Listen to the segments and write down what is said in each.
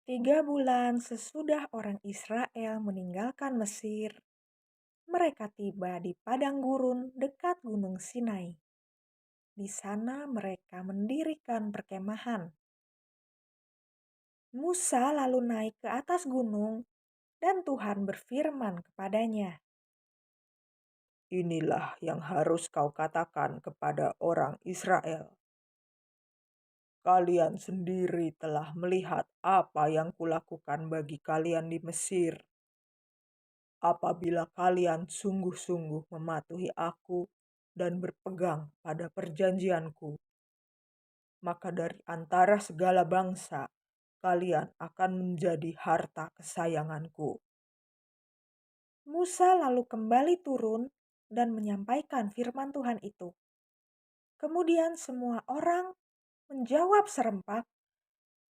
3 bulan sesudah orang Israel meninggalkan Mesir, mereka tiba di padang gurun dekat Gunung Sinai. Di sana mereka mendirikan perkemahan. Musa lalu naik ke atas gunung dan Tuhan berfirman kepadanya. Inilah yang harus kau katakan kepada orang Israel. Kalian sendiri telah melihat apa yang kulakukan bagi kalian di Mesir. Apabila kalian sungguh-sungguh mematuhi aku dan berpegang pada perjanjianku, maka dari antara segala bangsa, kalian akan menjadi harta kesayanganku. Musa lalu kembali turun dan menyampaikan firman Tuhan itu. Kemudian semua orang menjawab serempak,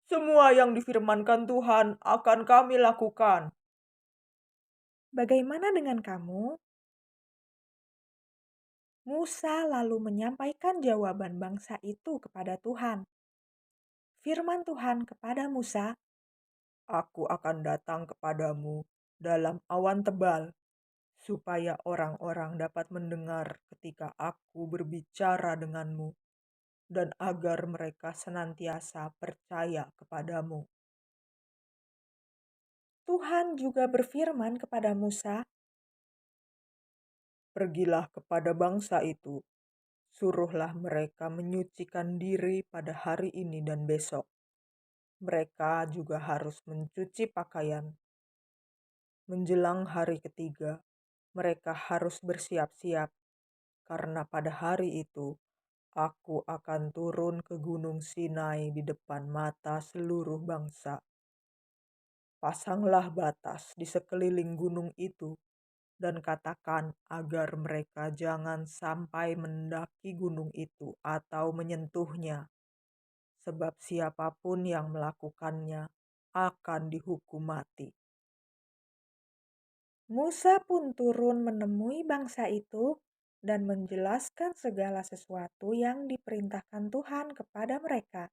Semua yang difirmankan Tuhan akan kami lakukan. "Bagaimana dengan kamu?" Musa lalu menyampaikan jawaban bangsa itu kepada Tuhan. Firman Tuhan kepada Musa, Aku akan datang kepadamu dalam awan tebal, supaya orang-orang dapat mendengar ketika aku berbicara denganmu, dan agar mereka senantiasa percaya kepadamu. Tuhan juga berfirman kepada Musa, Pergilah kepada bangsa itu, suruhlah mereka menyucikan diri pada hari ini dan besok. Mereka juga harus mencuci pakaian. Menjelang hari ketiga, mereka harus bersiap-siap, karena pada hari itu aku akan turun ke Gunung Sinai di depan mata seluruh bangsa. Pasanglah batas di sekeliling gunung itu dan katakan agar mereka jangan sampai mendaki gunung itu atau menyentuhnya, sebab siapapun yang melakukannya akan dihukum mati. Musa pun turun menemui bangsa itu dan menjelaskan segala sesuatu yang diperintahkan Tuhan kepada mereka.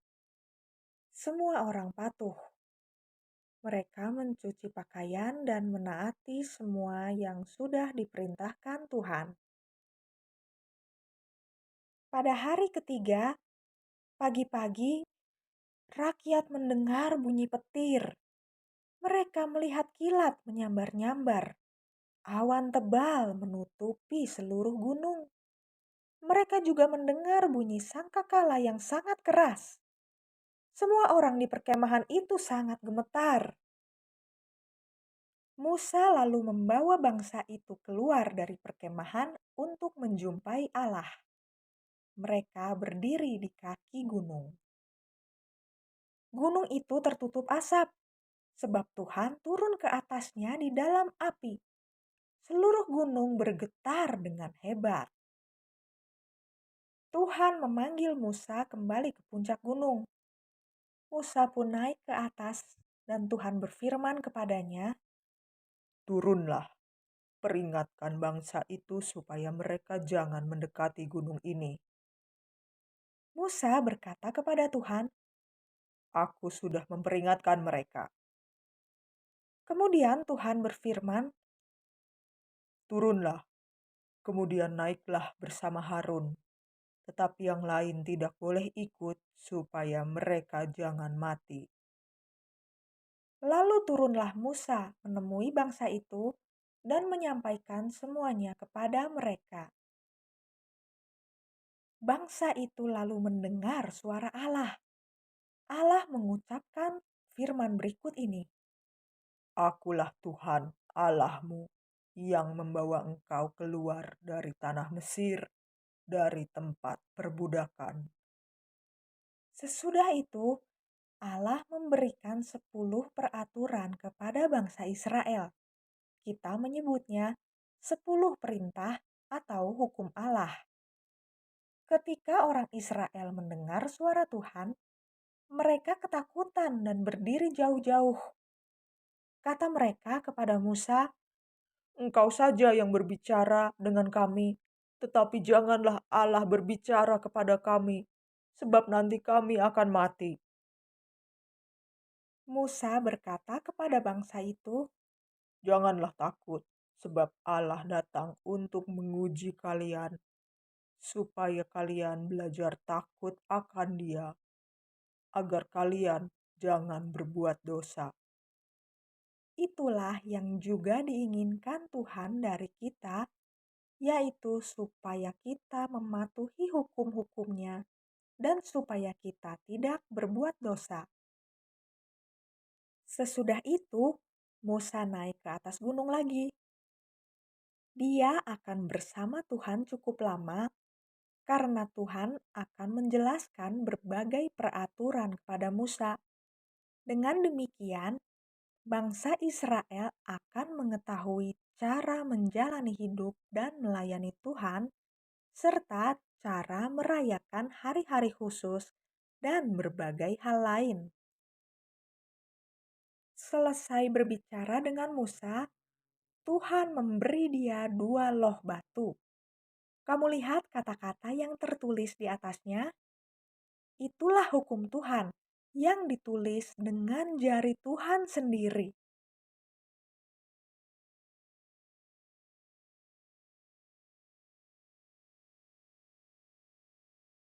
Semua orang patuh. Mereka mencuci pakaian dan menaati semua yang sudah diperintahkan Tuhan. Pada hari ketiga, pagi-pagi, rakyat mendengar bunyi petir. Mereka melihat kilat menyambar-nyambar. Awan tebal menutupi seluruh gunung. Mereka juga mendengar bunyi sangkakala yang sangat keras. Semua orang di perkemahan itu sangat gemetar. Musa lalu membawa bangsa itu keluar dari perkemahan untuk menjumpai Allah. Mereka berdiri di kaki gunung. Gunung itu tertutup asap, sebab Tuhan turun ke atasnya di dalam api. Seluruh gunung bergetar dengan hebat. Tuhan memanggil Musa kembali ke puncak gunung. Musa pun naik ke atas dan Tuhan berfirman kepadanya, Turunlah, peringatkan bangsa itu supaya mereka jangan mendekati gunung ini. Musa berkata kepada Tuhan, Aku sudah memperingatkan mereka. kemudian Tuhan berfirman, Turunlah, kemudian naiklah bersama Harun. Tetapi yang lain tidak boleh ikut supaya mereka jangan mati. lalu turunlah Musa menemui bangsa itu dan menyampaikan semuanya kepada mereka. Bangsa itu lalu mendengar suara Allah. Allah mengucapkan firman berikut ini, Akulah Tuhan Allahmu yang membawa engkau keluar dari tanah Mesir, dari tempat perbudakan. sesudah itu Allah memberikan 10 peraturan kepada bangsa Israel. Kita menyebutnya 10 perintah atau hukum Allah. Ketika orang Israel mendengar suara Tuhan, mereka ketakutan dan berdiri jauh-jauh. Kata mereka kepada Musa, Engkau saja yang berbicara dengan kami, tetapi janganlah Allah berbicara kepada kami, sebab nanti kami akan mati. Musa berkata kepada bangsa itu, Janganlah takut, sebab Allah datang untuk menguji kalian, supaya kalian belajar takut akan Dia, agar kalian jangan berbuat dosa. itulah yang juga diinginkan Tuhan dari kita, yaitu supaya kita mematuhi hukum-hukumnya dan supaya kita tidak berbuat dosa. Sesudah itu, Musa naik ke atas gunung lagi. Dia akan bersama Tuhan cukup lama karena Tuhan akan menjelaskan berbagai peraturan kepada Musa. Dengan demikian, bangsa Israel akan mengetahui cara menjalani hidup dan melayani Tuhan, serta cara merayakan hari-hari khusus dan berbagai hal lain. Selesai berbicara dengan Musa, Tuhan memberi dia dua loh batu. Kamu lihat kata-kata yang tertulis di atasnya? Itulah hukum Tuhan yang ditulis dengan jari Tuhan sendiri.